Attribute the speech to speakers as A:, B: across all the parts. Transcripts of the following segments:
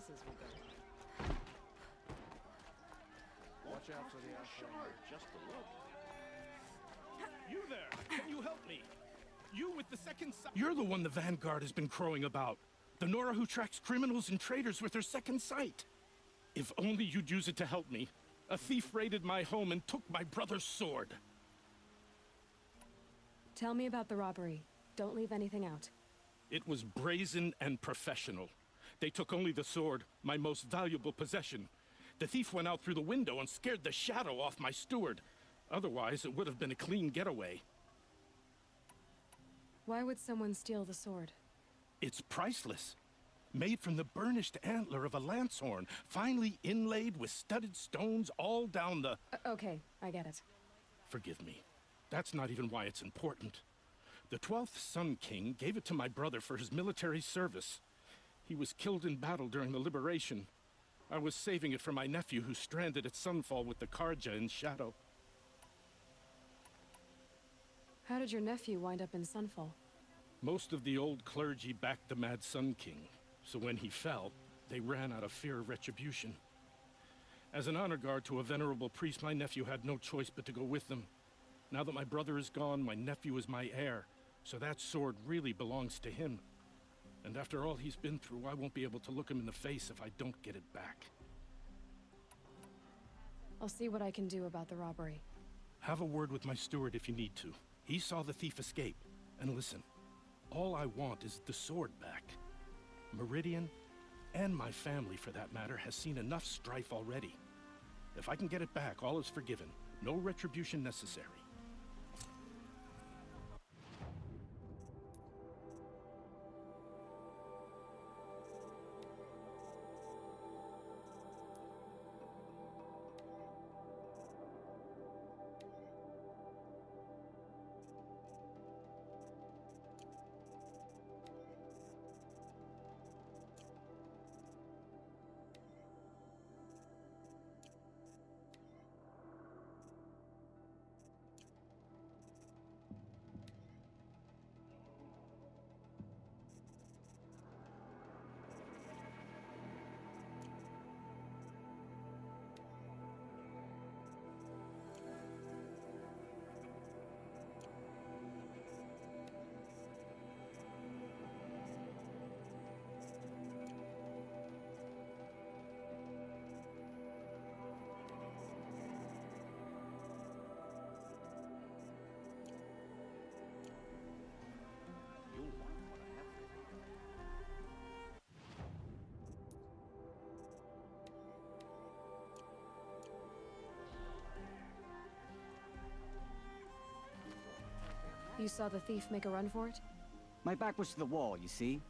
A: prices will go.
B: Watch out for the outside.
C: Just a look.
D: You there! Can you help me? You with the second sight. You're the one the Vanguard has been crowing about. The Nora who tracks criminals and traitors with her second sight. If only you'd use it to help me. A thief raided my home and took my brother's sword.
E: Tell me about the robbery. Don't leave anything out.
D: It was brazen and professional. They took only the sword, my most valuable possession. The thief went out through the window and scared the shadow off my steward. Otherwise, it would have been a clean getaway.
E: Why would someone steal the sword?
D: It's priceless. Made from the burnished antler of a lancehorn, finely inlaid with studded stones all down the...
E: Okay, I get it.
D: Forgive me. That's not even why it's important. The 12th Sun King gave it to my brother for his military service. He was killed in battle during the liberation. I was saving it for my nephew who's stranded at Sunfall with the Karja in Shadow.
E: How did your nephew wind up in Sunfall?
D: Most of the old clergy backed the Mad Sun King, so when he fell, they ran out of fear of retribution. As an honor guard to a venerable priest, my nephew had no choice but to go with them. Now that my brother is gone, my nephew is my heir, so that sword really belongs to him. And after all he's been through, I won't be able to look him in the face if I don't get it back.
E: I'll see what I can do about the robbery.
D: Have a word with my steward if you need to. He saw the thief escape. And listen, all I want is the sword back. Meridian, and my family for that matter, has seen enough strife already. If I can get it back, all is forgiven. No retribution necessary.
C: You'll want what I have for
E: You saw the thief make a run for it?
F: My back was to the wall, you see?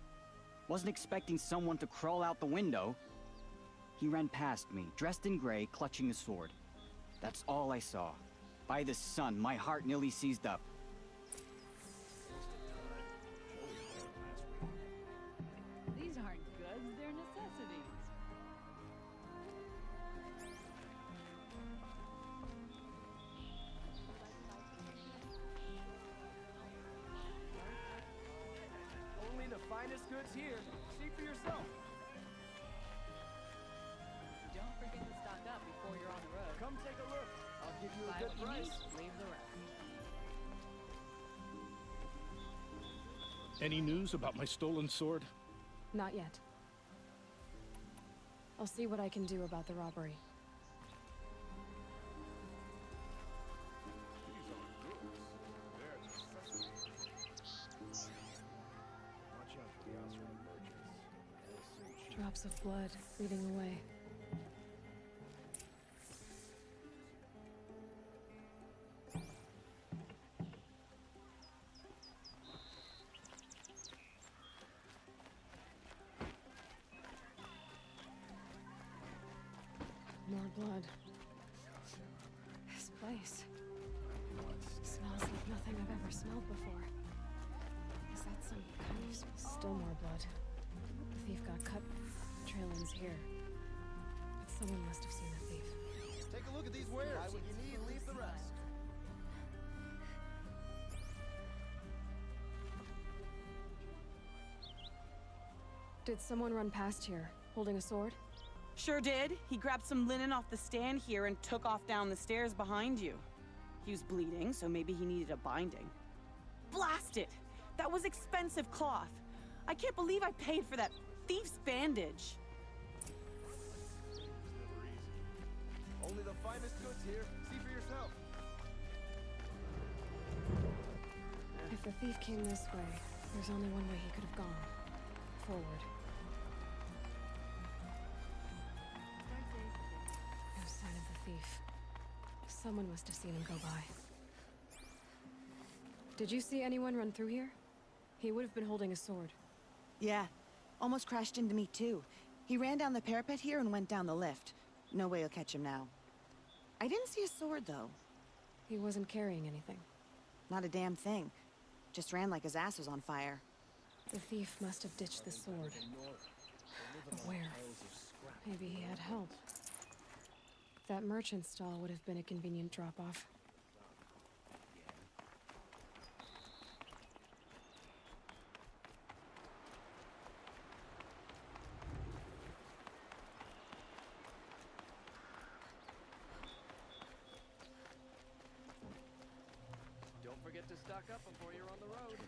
F: Wasn't expecting someone to crawl out the window. He ran past me, dressed in gray, clutching a sword. That's all I saw. By the sun, my heart nearly seized up.
A: These aren't goods, they're necessities.
B: Only the finest goods here. See for yourself.
A: Don't forget to stock up before you're on the road.
B: Come take a look. I'll give you a
A: Buy
B: good
A: what you
B: price.
A: need, leave the rest.
D: Any news about my stolen sword?
E: Not yet. I'll see what I can do about the robbery.
B: These are goods. They're necessities. Watch out for the outside merchants. They'll soon shoot.
E: Drops of blood leading the way. More blood. This place smells like nothing I've ever smelled before. Is that some kind of... Still more blood. The thief got cut. Trail-ins here. But someone must have seen the thief.
B: Take a look at these wares. Buy what you need, leave the rest.
E: Did someone run past here? holding a sword?
C: Sure did. He grabbed some linen off the stand here and took off down the stairs behind you. He was bleeding, so maybe he needed a binding. Blast it! That was expensive cloth. I can't believe I paid for that thief's bandage.
B: Never easy. Only the finest goods here. See for yourself.
E: If the thief came this way, there's only one way he could have gone. Forward. No sign of the thief. Someone must have seen him go by. Did you see anyone run through here? He would have been holding a sword.
G: Yeah. Almost crashed into me, too. He ran down the parapet here and went down the lift. No way you'll catch him now. I didn't see a sword, though.
E: He wasn't carrying anything.
G: Not a damn thing. Just ran like his ass was on fire.
E: The thief must have ditched the sword. But where? Maybe he had help. That merchant stall would have been a convenient drop-off.
H: Don't forget to stock up before you're on the road.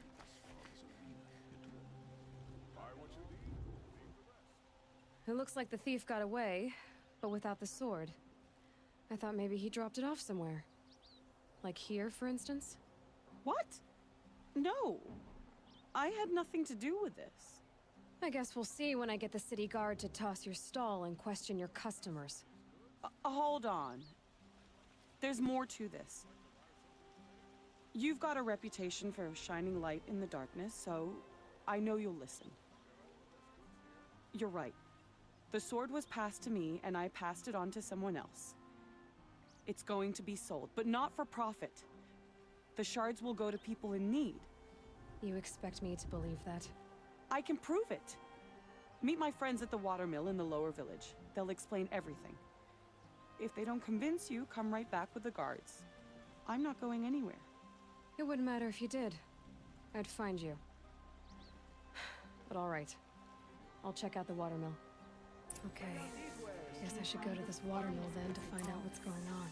E: It looks like the thief got away, but without the sword. I thought maybe he dropped it off somewhere. Like here, for instance?
C: What? No. I had nothing to do with this.
E: I guess we'll see when I get the city guard to toss your stall and question your customers.
C: Hold on. There's more to this. You've got a reputation for shining light in the darkness, so I know you'll listen. You're right. The sword was passed to me, and I passed it on to someone else. It's going to be sold, but not for profit. The shards will go to people in need.
E: You expect me to believe that?
C: I can prove it. Meet my friends at the watermill in the lower village. They'll explain everything. If they don't convince you, come right back with the guards. I'm not going anywhere.
E: It wouldn't matter if you did. I'd find you. But all right. I'll check out the watermill. Okay. Guess I should go to this watermill then to find out what's going on.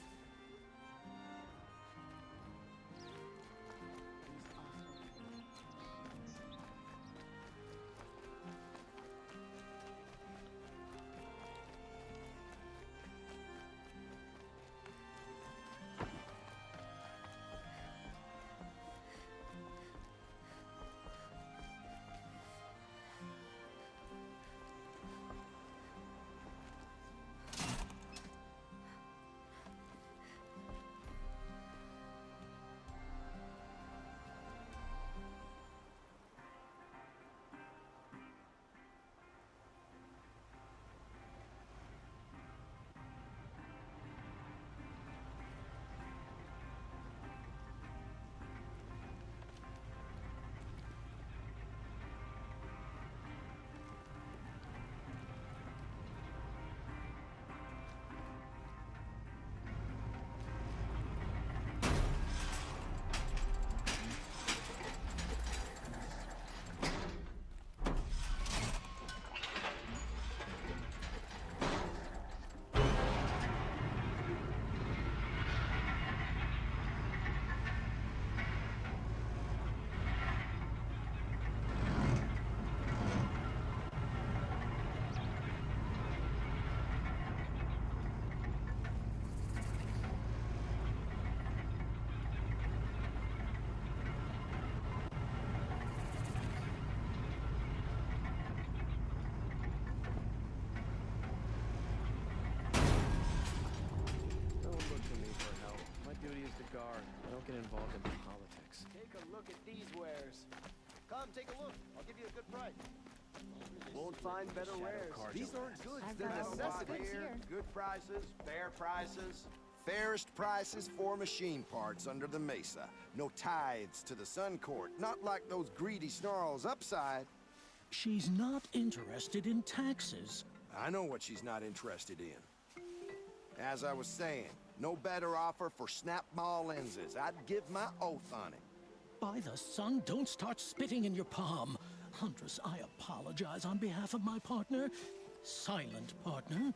H: guard. I don't get involved in politics.
B: Take a look at these wares. Come, take a look. I'll give you a good price. Won't find better wares. These aren't goods, they're necessities.
I: Good prices, fair prices. Fairest prices for machine parts under the mesa. No tithes to the Sun Court. Not like those greedy snarls upside.
J: She's not interested in taxes.
I: I know what she's not interested in. As I was saying, no better offer for snap-ball lenses. I'd give my oath on it.
J: By the sun, don't start spitting in your palm. Huntress, I apologize on behalf of my partner. silent partner.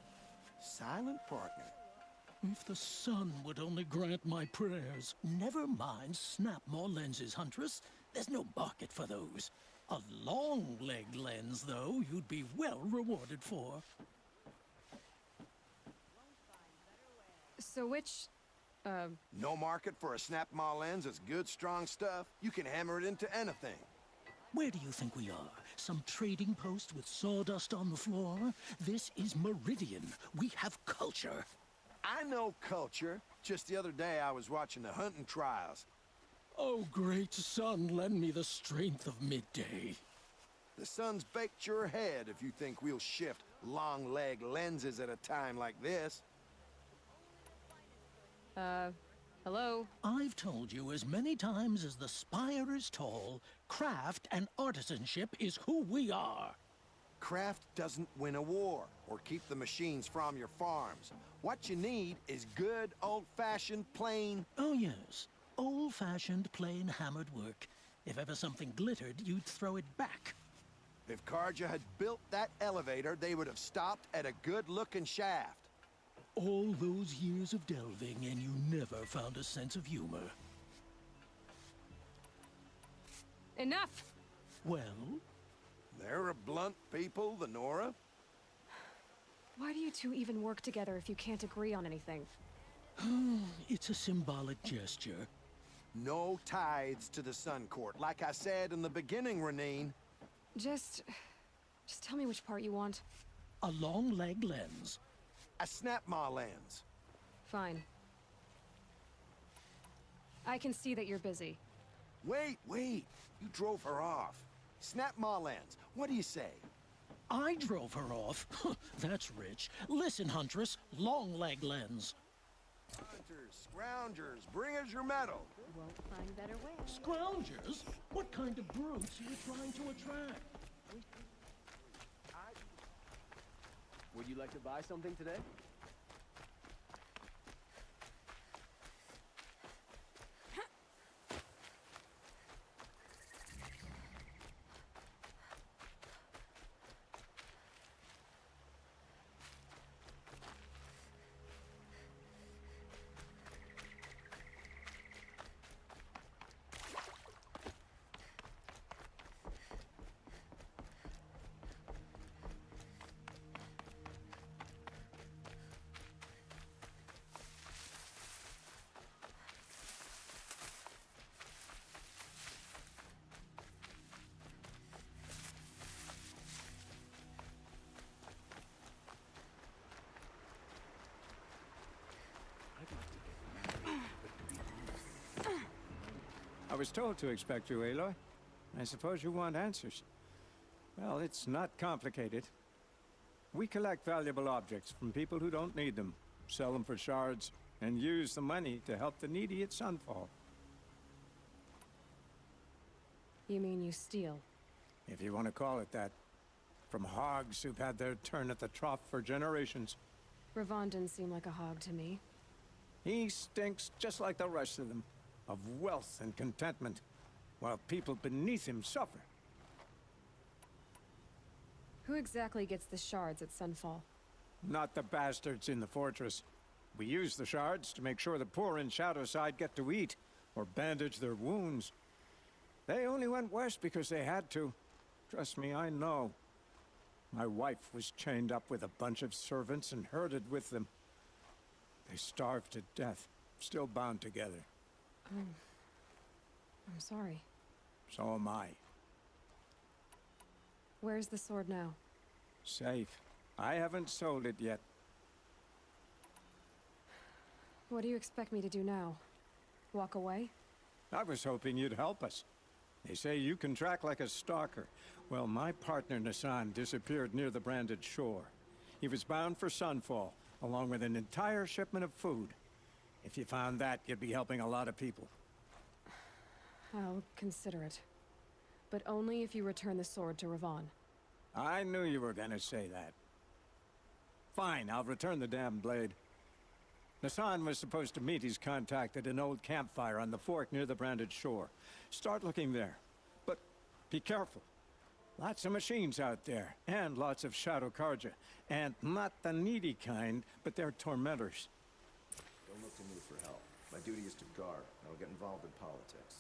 I: Silent partner.
J: If the sun would only grant my prayers. Never mind snap more lenses, Huntress. There's no market for those. A long-leg lens, though, you'd be well rewarded for.
E: So which,
I: No market for a snap-ma lens is good, strong stuff. You can hammer it into anything.
J: Where do you think we are? Some trading post with sawdust on the floor? This is Meridian. We have culture.
I: I know culture. Just the other day, I was watching the hunting trials.
J: Oh, great sun, lend me the strength of midday.
I: The sun's baked your head if you think we'll shift long-leg lenses at a time like this.
E: hello?
J: I've told you as many times as the spire is tall, craft and artisanship is who we are.
I: Craft doesn't win a war or keep the machines from your farms. What you need is good, old-fashioned, plain...
J: Oh, yes. Old-fashioned, plain hammered work. If ever something glittered, you'd throw it back.
I: If Karja had built that elevator, they would have stopped at a good-looking shaft.
J: All those years of delving, and you never found a sense of humor.
E: Enough!
J: Well?
I: They're a blunt people, the Nora.
E: Why do you two even work together if you can't agree on anything?
J: It's a symbolic gesture.
I: No tithes to the Sun Court. Like I said in the beginning, Renine.
E: Just tell me which part you want.
J: A long-leg lens.
I: A snap-ma lens.
E: Fine. I can see that you're busy.
I: Wait. You drove her off. Snap-ma lens. What do you say?
J: I drove her off? That's rich. Listen, Huntress. Long-leg lens.
I: Hunters, scroungers, bring us your metal.
A: Won't find better wares.
J: Scroungers? What kind of brutes are you trying to attract?
H: Would you like to buy something today?
K: I was told to expect you, Aloy. I suppose you want answers. Well, it's not complicated. We collect valuable objects from people who don't need them, sell them for shards, and use the money to help the needy at Sunfall.
E: You mean you steal?
K: If you want to call it that. From hogs who've had their turn at the trough for generations.
E: Ravon didn't seem like a hog to me.
K: He stinks just like the rest of them, of wealth and contentment, while people beneath him suffer.
E: Who exactly gets the shards at Sunfall?
K: Not the bastards in the fortress. We use the shards to make sure the poor in Shadowside get to eat, or bandage their wounds. They only went west because they had to. Trust me, I know. My wife was chained up with a bunch of servants and herded with them. They starved to death, still bound together.
E: I'm sorry.
K: So am I.
E: Where's the sword now?
K: Safe. I haven't sold it yet.
E: What do you expect me to do now? Walk away?
K: I was hoping you'd help us. They say you can track like a stalker. Well, my partner Nassan disappeared near the branded shore. He was bound for Sunfall, along with an entire shipment of food. If you found that, you'd be helping a lot of people.
E: I'll consider it. But only if you return the sword to Ravon.
K: I knew you were gonna say that. Fine, I'll return the damn blade. Nassan was supposed to meet his contact at an old campfire on the fork near the branded shore. Start looking there. But be careful. Lots of machines out there, and lots of shadow carja. And not the needy kind, but they're tormentors.
B: Don't look to me for help. My duty is to guard. I don't get involved in politics.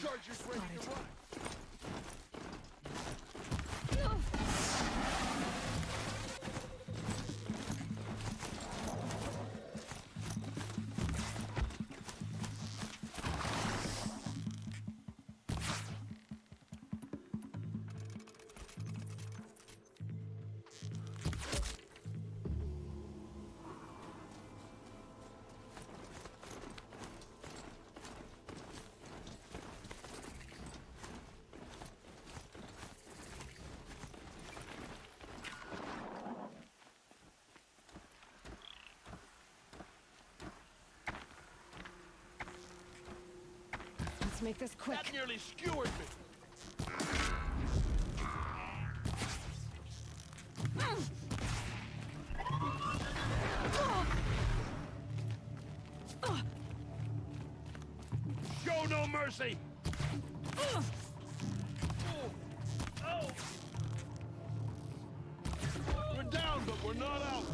I: Charger's ready to run.
E: Let's make this quick.
I: That nearly skewered me. Show no mercy. We're down, but we're not out.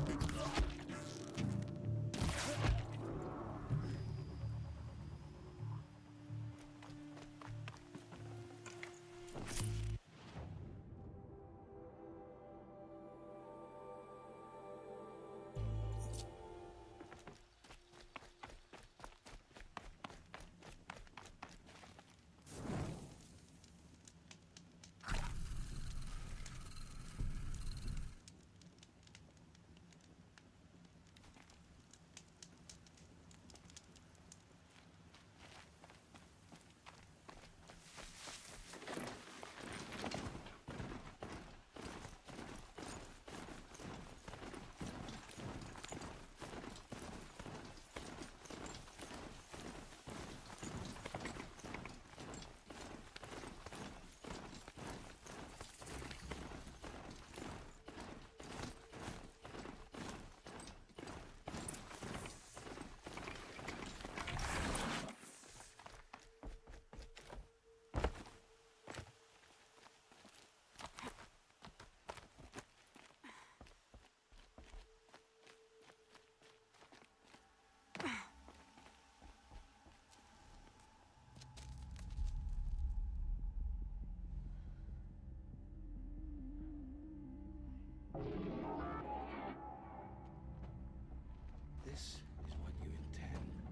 L: This is what you intend.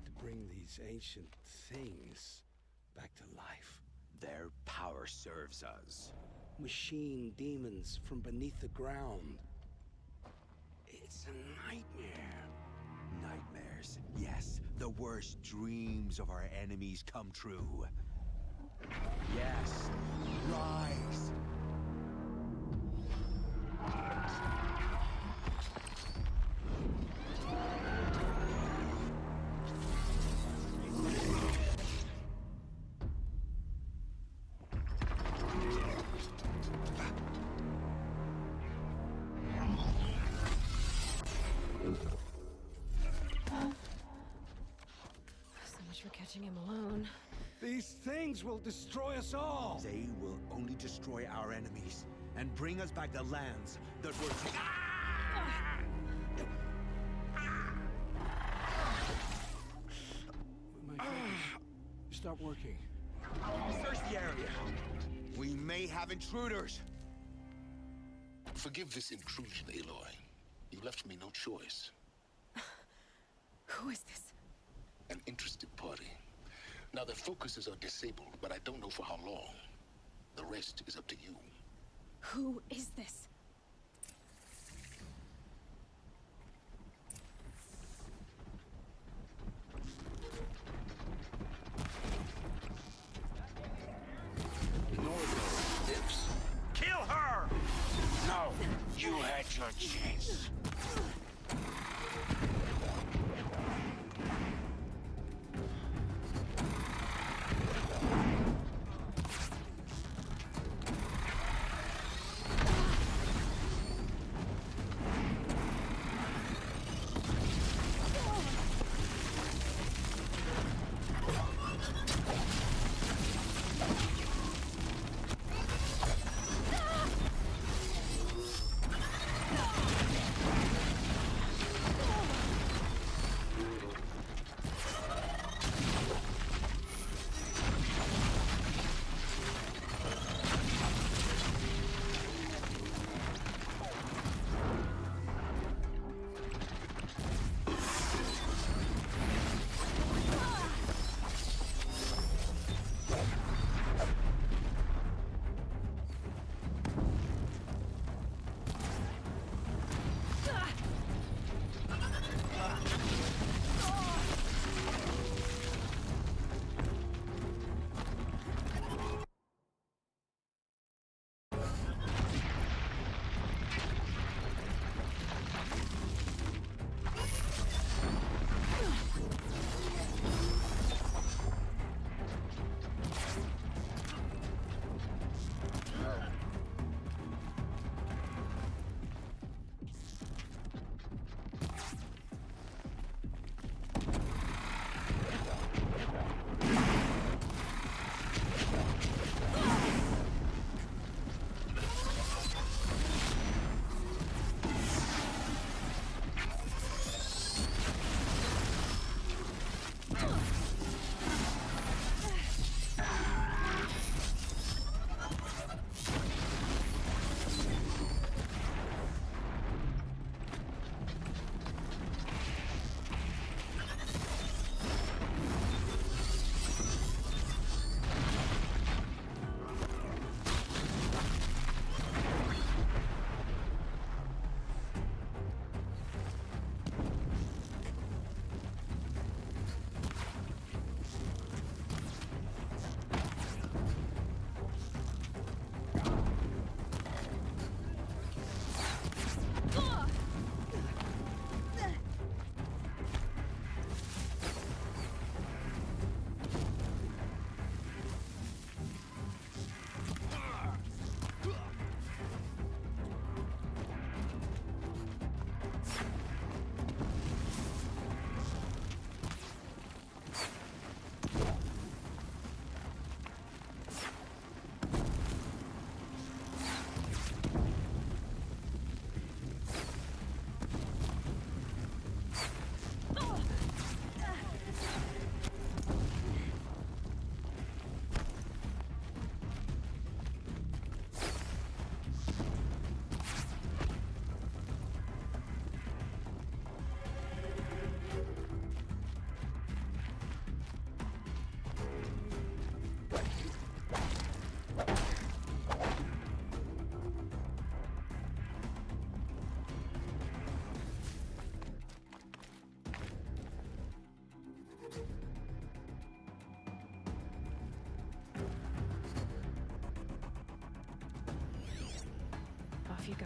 L: To bring these ancient things back to life.
M: Their power serves us.
L: Machine demons from beneath the ground. It's a nightmare.
M: Nightmares, yes. The worst dreams of our enemies come true. Yes, rise!
E: Catching him alone.
L: These things will destroy us all!
M: They will only destroy our enemies and bring us back the lands that were taken.
L: My fingers stop working.
M: Search the area. We may have intruders.
N: Forgive this intrusion, Aloy. You left me no choice.
E: Who is this?
N: An interested party. Now their focuses are disabled, but I don't know for how long. The rest is up to you.
E: Who is this?
M: Kill her! No, you had your chance.
E: you go.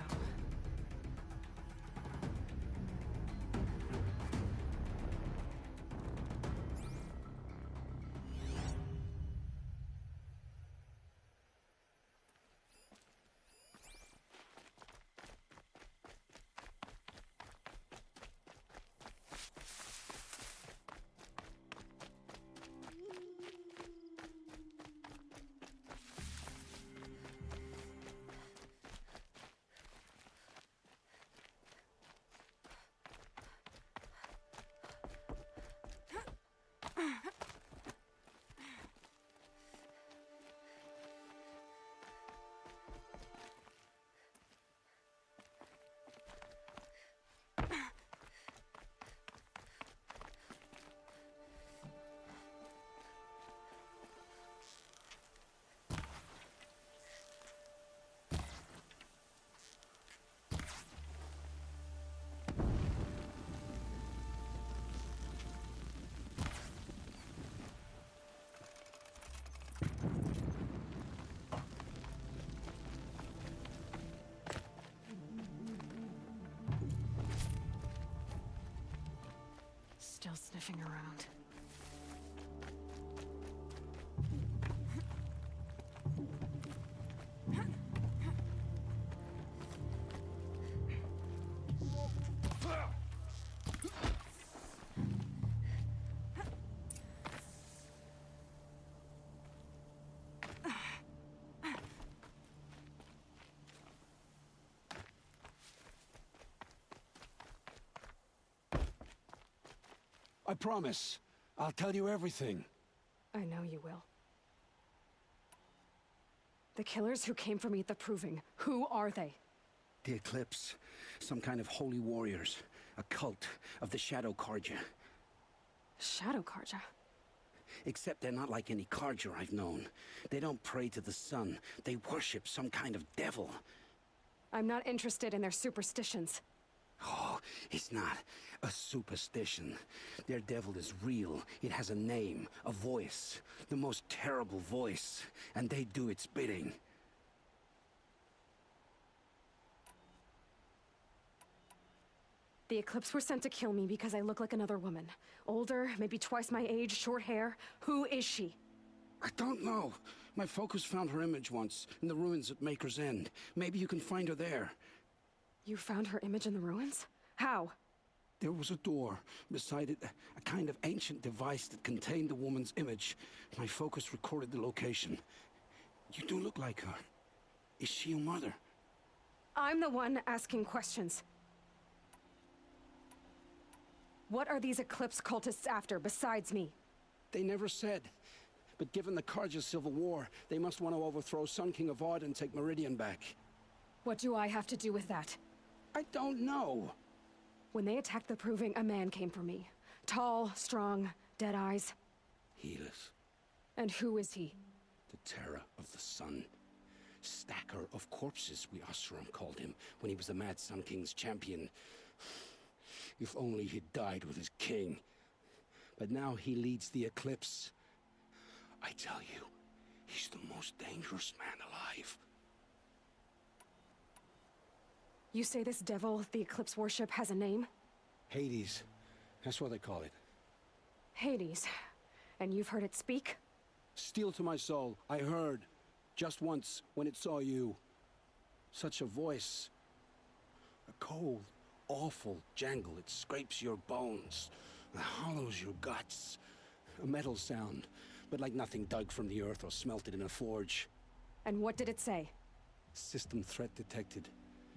E: Still sniffing around.
L: I promise. I'll tell you everything.
E: I know you will. The killers who came for me at the Proving, who are they?
L: The Eclipse. Some kind of holy warriors. A cult of the Shadow Carja.
E: Shadow Carja?
L: Except they're not like any Carja I've known. They don't pray to the sun. They worship some kind of devil.
E: I'm not interested in their superstitions.
L: Oh, it's not a superstition. Their devil is real. It has a name, a voice. The most terrible voice. And they do its bidding.
E: The Eclipse were sent to kill me because I look like another woman. Older, maybe twice my age, short hair. Who is she?
L: I don't know. My focus found her image once, in the ruins at Maker's End. Maybe you can find her there.
E: You found her image in the ruins? How?
L: There was a door. Beside it, a kind of ancient device that contained the woman's image. My focus recorded the location. You do look like her. Is she your mother?
E: I'm the one asking questions. What are these Eclipse cultists after, besides me?
L: They never said. But given the Carja Civil War, they must want to overthrow Sun King of Odd and take Meridian back.
E: What do I have to do with that?
L: I don't know.
E: When they attacked the Proving, a man came for me. Tall, strong, dead eyes.
L: Helis.
E: And who is he?
L: The terror of the sun. Stacker of corpses, we Oseram called him, when he was the Mad Sun King's champion. If only he'd died with his king. But now he leads the Eclipse. I tell you, he's the most dangerous man alive.
E: You say this devil, the Eclipse worship, has a name?
L: Hades. That's what they call it.
E: Hades. And you've heard it speak?
L: Steel to my soul, I heard. Just once, when it saw you. Such a voice. A cold, awful jangle. It scrapes your bones. It hollows your guts. A metal sound, but like nothing dug from the earth or smelted in a forge.
E: And what did it say?
L: System threat detected.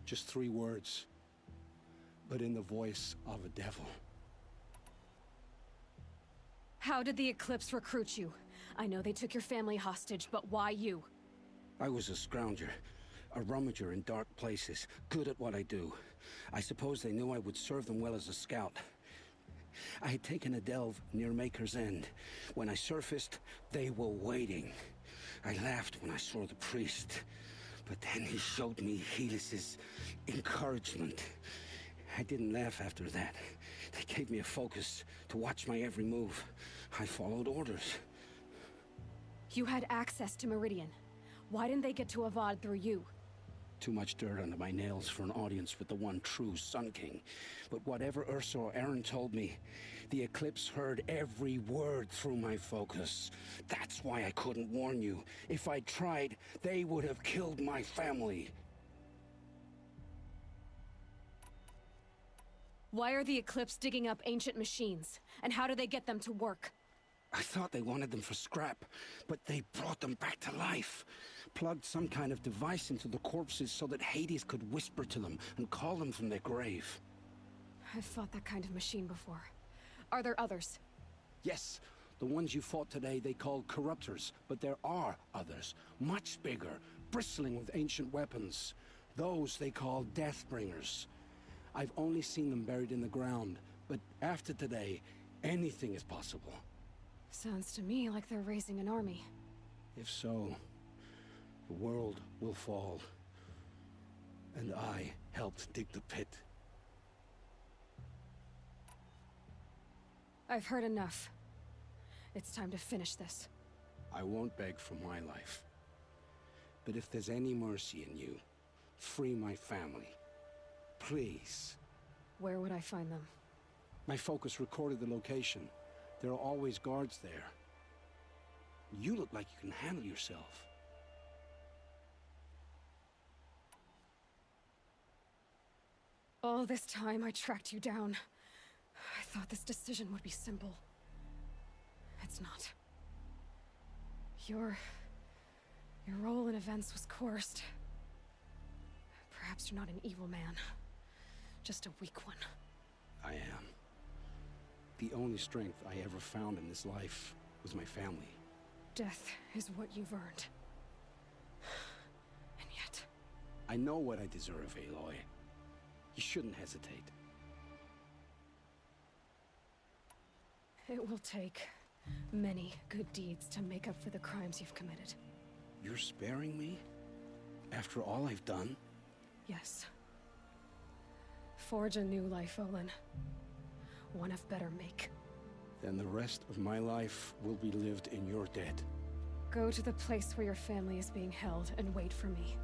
L: Just 3 words. But in the voice of a devil.
E: How did the Eclipse recruit you? I know they took your family hostage, but why you?
L: I was a scrounger. A rummager in dark places. Good at what I do. I suppose they knew I would serve them well as a scout. I had taken a delve near Maker's End. When I surfaced, they were waiting. I laughed when I saw the priest. But then he showed me Helis's encouragement. I didn't laugh after that. They gave me a focus to watch my every move. I followed orders.
E: You had access to Meridian. Why didn't they get to Avad through you?
L: Too much dirt under my nails for an audience with the one true Sun King. But whatever Ursa or Aaron told me, the Eclipse heard every word through my focus. That's why I couldn't warn you. If I'd tried, they would have killed my family.
E: Why are the Eclipse digging up ancient machines? And how do they get them to work?
L: I thought they wanted them for scrap, but they brought them back to life. Plugged some kind of device into the corpses so that Hades could whisper to them and call them from their grave.
E: I've fought that kind of machine before. Are there others?
L: Yes, the ones you fought today they called corruptors, but there are others, much bigger, bristling with ancient weapons. Those they call Deathbringers. I've only seen them buried in the ground, but after today, anything is possible.
E: Sounds to me like they're raising an army.
L: If so, the world will fall. And I helped dig the pit.
E: I've heard enough. It's time to finish this.
L: I won't beg for my life. But if there's any mercy in you, free my family. Please.
E: Where would I find them?
L: My focus recorded the location. There are always guards there. You look like you can handle yourself.
E: All this time I tracked you down. I thought this decision would be simple. It's not. Your role in events was coerced. Perhaps you're not an evil man. Just a weak one.
L: I am. The only strength I ever found in this life was my family.
E: Death is what you've earned. And yet...
L: I know what I deserve, Aloy. You shouldn't hesitate.
E: It will take many good deeds to make up for the crimes you've committed.
L: You're sparing me? After all I've done?
E: Yes. Forge a new life, Olin. One of better make.
L: Then the rest of my life will be lived in your debt.
E: Go to the place where your family is being held and wait for me.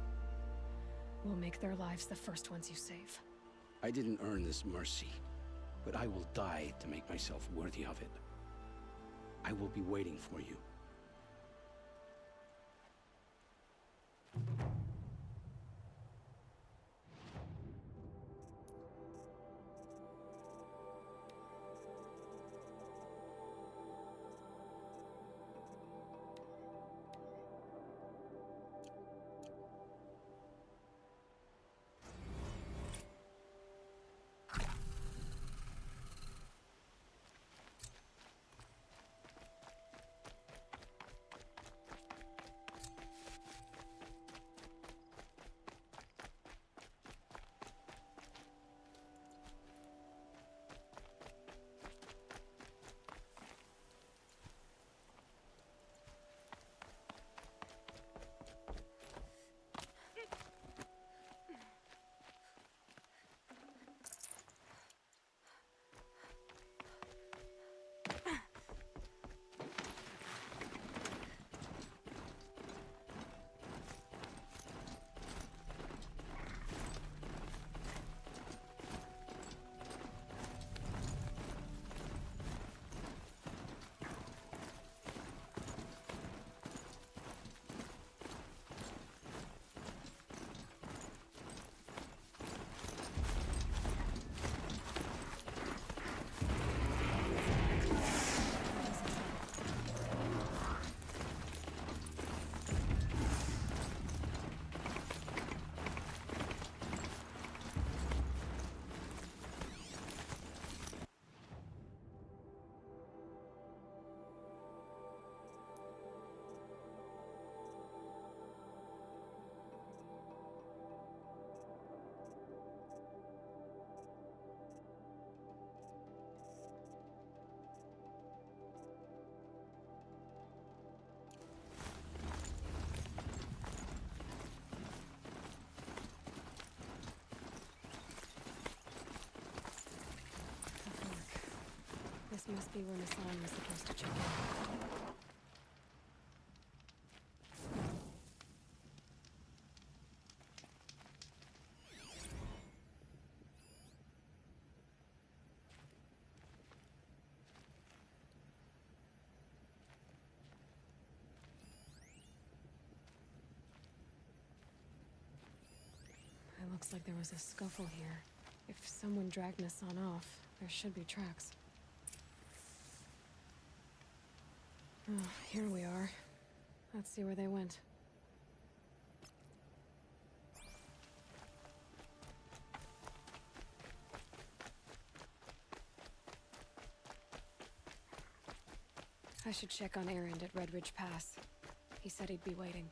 E: We'll make their lives the first ones you save.
L: I didn't earn this mercy, but I will die to make myself worthy of it. I will be waiting for you.
E: This must be where Nassan was supposed to check in. Looks like there was a scuffle here. If someone dragged Nassan off, there should be tracks. Oh, here we are. Let's see where they went. I should check on Errand at Red Ridge Pass. He said he'd be waiting.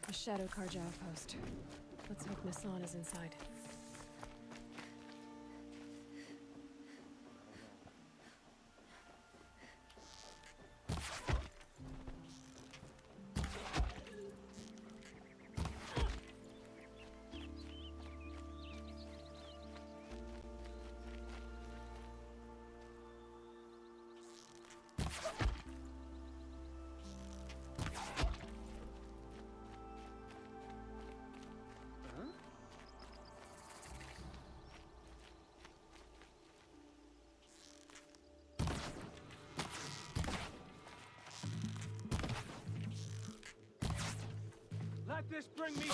E: A Shadow Carja outpost. Let's hope Nassan is inside.
B: Let this bring me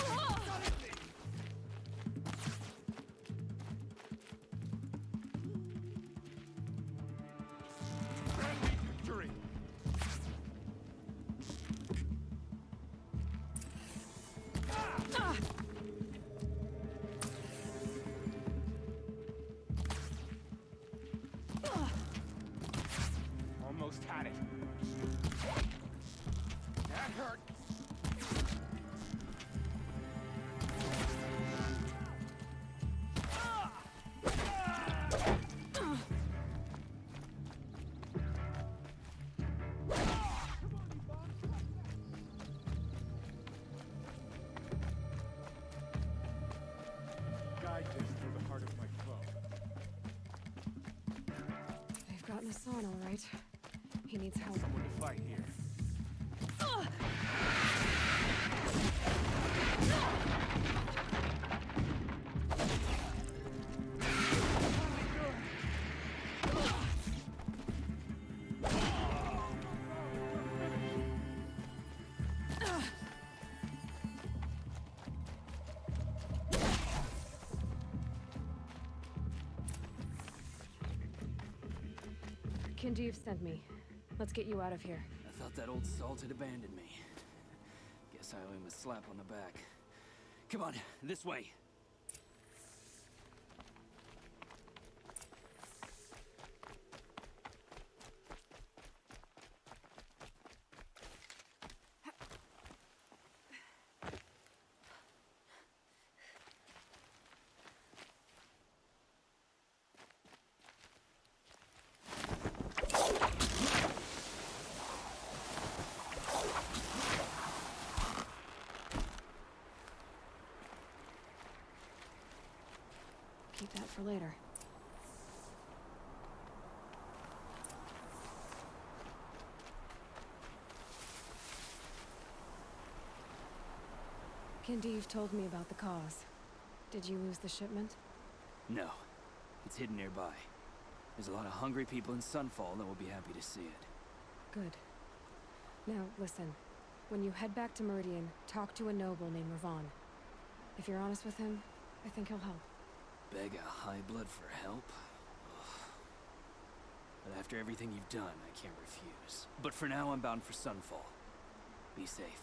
B: victory. Almost had it. That hurt. Guide this through the heart of my foe.
E: They've got Nassan, all right. He needs help.
B: Someone to fight here.
E: Kindeev sent me. Let's get you out of here.
O: I thought that old salt had abandoned me. Guess I owe him a slap on the back. Come on, this way.
E: Keep that for later. Kindeev told me about the cause. Did you lose the shipment?
O: No. It's hidden nearby. There's a lot of hungry people in Sunfall that will be happy to see it.
E: Good. Now, listen. When you head back to Meridian, talk to a noble named Ravon. If you're honest with him, I think he'll help.
O: Beg a high blood for help? Ugh. But after everything you've done, I can't refuse. But for now, I'm bound for Sunfall. Be safe.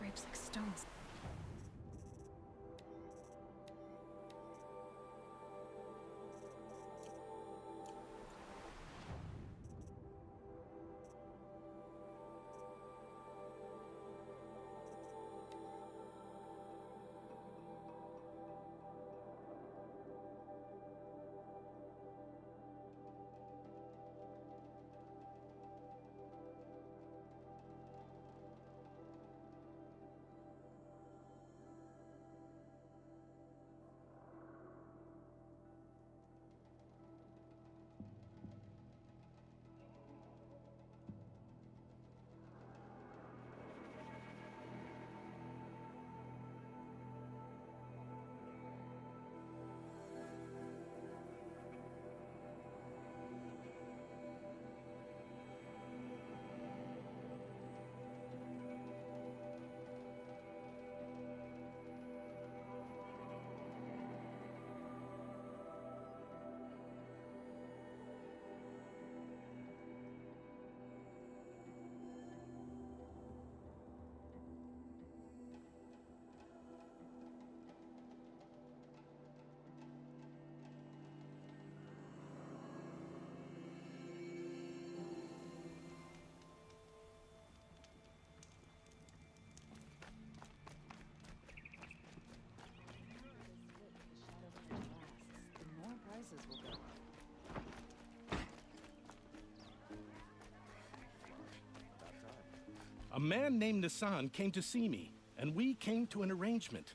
E: breaks like stones.
A: Will go up.
D: A man named Nissan came to see me, and we came to an arrangement.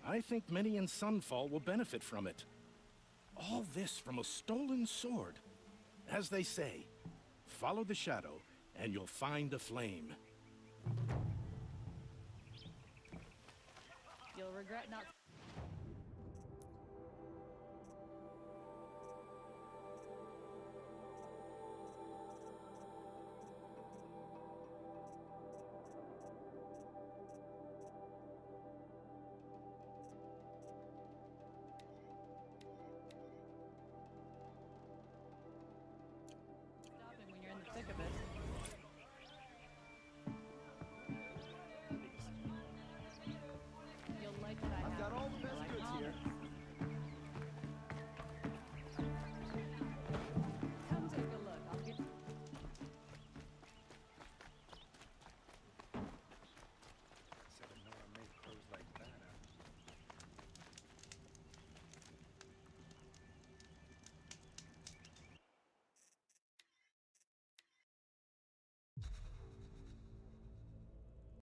D: I think many in Sunfall will benefit from it. All this from a stolen sword. As they say, follow the shadow, and you'll find a flame.
A: You'll regret not...